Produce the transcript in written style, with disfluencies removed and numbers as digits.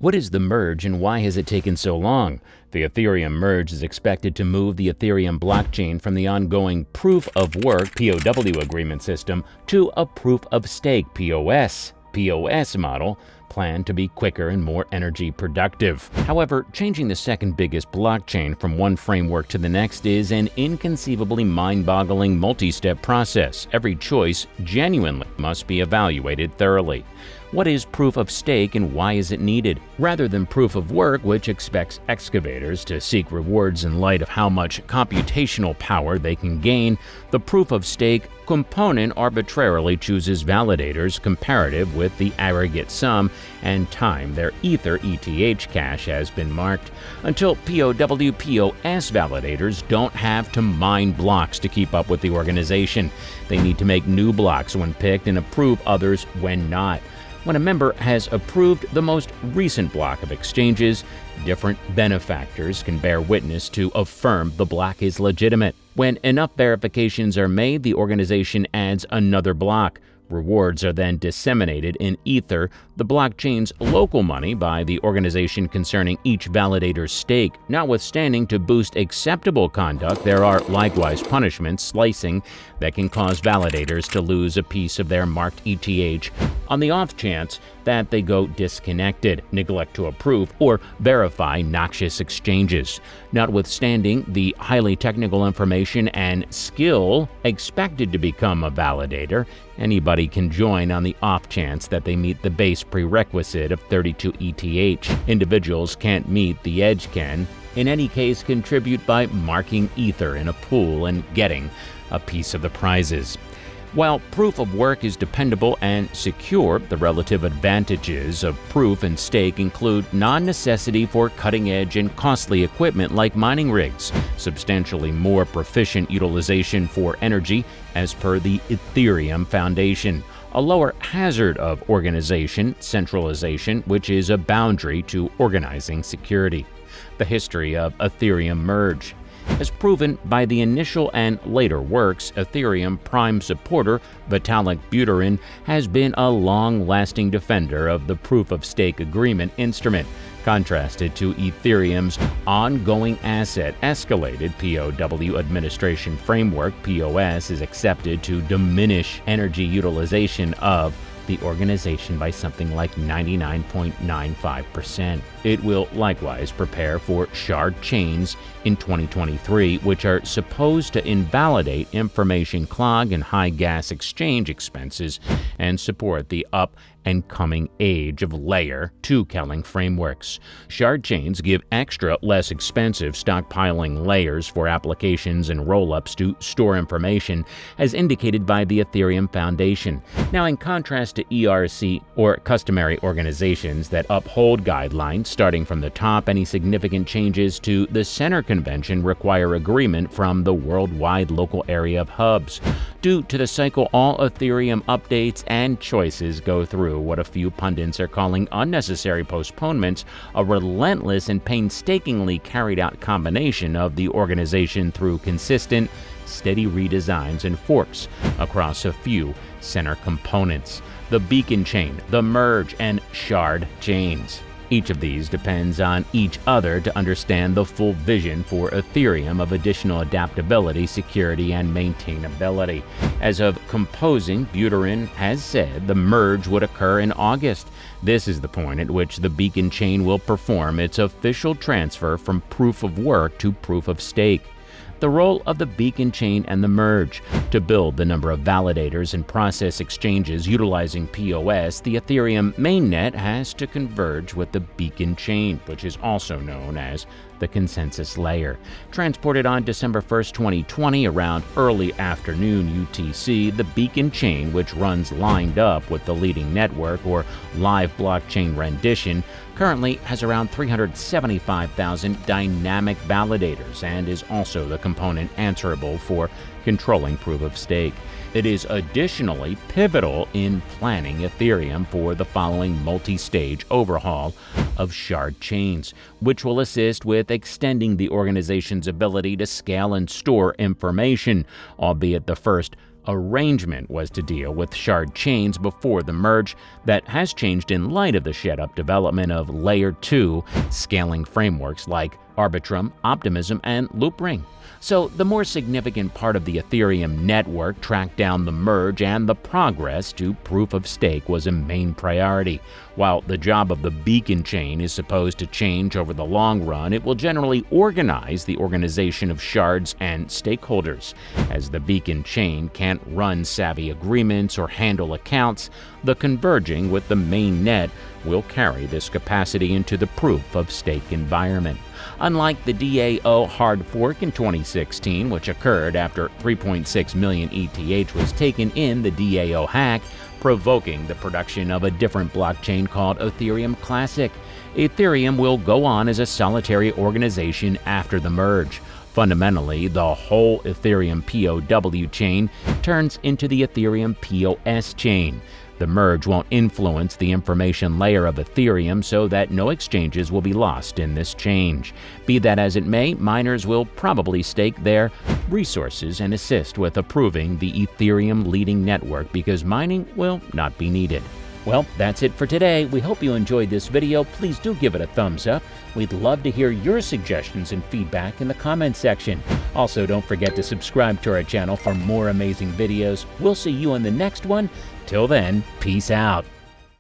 What is the merge and why has it taken so long? The Ethereum merge is expected to move the Ethereum blockchain from the ongoing Proof of Work (POW) agreement system to a Proof of Stake (POS) model, planned to be quicker and more energy productive. However, changing the second biggest blockchain from one framework to the next is an inconceivably mind-boggling multi-step process. Every choice genuinely must be evaluated thoroughly. What is proof of stake and why is it needed? Rather than proof of work, which expects excavators to seek rewards in light of how much computational power they can gain, the proof of stake component arbitrarily chooses validators comparative with the aggregate sum and time their Ether ETH cache has been marked. Until POS validators don't have to mine blocks to keep up with the organization. They need to make new blocks when picked and approve others when not. When a member has approved the most recent block of exchanges, different benefactors can bear witness to affirm the block is legitimate. When enough verifications are made, the organization adds another block. Rewards are then disseminated in Ether, the blockchain's local money, by the organization concerning each validator's stake. Notwithstanding, to boost acceptable conduct, there are likewise punishments, slicing, that can cause validators to lose a piece of their marked ETH on the off chance that they go disconnected, neglect to approve, or verify noxious exchanges. Notwithstanding the highly technical information and skill expected to become a validator, anybody can join on the off chance that they meet the base prerequisite of 32 ETH. Individuals can't meet the edge can, in any case, contribute by marking Ether in a pool and getting a piece of the prizes. While proof of work is dependable and secure, the relative advantages of proof and stake include non-necessity for cutting-edge and costly equipment like mining rigs, substantially more proficient utilization for energy as per the Ethereum Foundation, a lower hazard of organization, centralization, which is a boundary to organizing security. The history of Ethereum merge. As proven by the initial and later works, Ethereum prime supporter Vitalik Buterin has been a long-lasting defender of the proof-of-stake agreement instrument, contrasted to Ethereum's ongoing asset-escalated POW administration framework. POS is accepted to diminish energy utilization of the organization by something like 99.95%. It will likewise prepare for shard chains in 2023, which are supposed to invalidate information clog and high gas exchange expenses and support the up and coming age of layer 2 Kelling frameworks. Shard chains give extra, less expensive stockpiling layers for applications and rollups to store information, as indicated by the Ethereum Foundation. Now, in contrast to ERC or customary organizations that uphold guidelines starting from the top, any significant changes to the center convention require agreement from the worldwide local area of hubs. Due to the cycle, all Ethereum updates and choices go through what a few pundits are calling unnecessary postponements, a relentless and painstakingly carried out combination of the organization through consistent, steady redesigns and forks across a few center components: the beacon chain, the merge, and shard chains. Each of these depends on each other to understand the full vision for Ethereum of additional adaptability, security, and maintainability. As of composing, Buterin has said the merge would occur in August. This is the point at which the beacon chain will perform its official transfer from proof of work to proof of stake. The role of the beacon chain and the merge. To build the number of validators and process exchanges utilizing POS, the Ethereum mainnet has to converge with the beacon chain, which is also known as the consensus layer. Transported on December 1st, 2020, around early afternoon UTC, the beacon chain, which runs lined up with the leading network or live blockchain rendition, currently has around 375,000 dynamic validators and is also the component answerable for controlling proof of stake. It is additionally pivotal in planning Ethereum for the following multi-stage overhaul of shard chains, which will assist with extending the organization's ability to scale and store information, albeit the first arrangement was to deal with shard chains before the merge that has changed in light of the sped-up development of Layer 2 scaling frameworks like Arbitrum, Optimism, and Loopring. So the more significant part of the Ethereum network tracked down the merge, and the progress to proof of stake was a main priority. While the job of the beacon chain is supposed to change over the long run, it will generally organize the organization of shards and stakeholders. As the beacon chain can't run savvy agreements or handle accounts, the converging with the main net will carry this capacity into the proof of stake environment. Unlike the DAO hard fork in 2016, which occurred after 3.6 million ETH was taken in the DAO hack, provoking the production of a different blockchain called Ethereum Classic, Ethereum will go on as a solitary organization after the merge. Fundamentally, the whole Ethereum POW chain turns into the Ethereum POS chain. The merge won't influence the information layer of Ethereum, so that no exchanges will be lost in this change. Be that as it may, miners will probably stake their resources and assist with approving the Ethereum leading network because mining will not be needed. Well, that's it for today. We hope you enjoyed this video. Please do give it a thumbs up. We'd love to hear your suggestions and feedback in the comments section. Also, don't forget to subscribe to our channel for more amazing videos. We'll see you in the next one. Till then, peace out.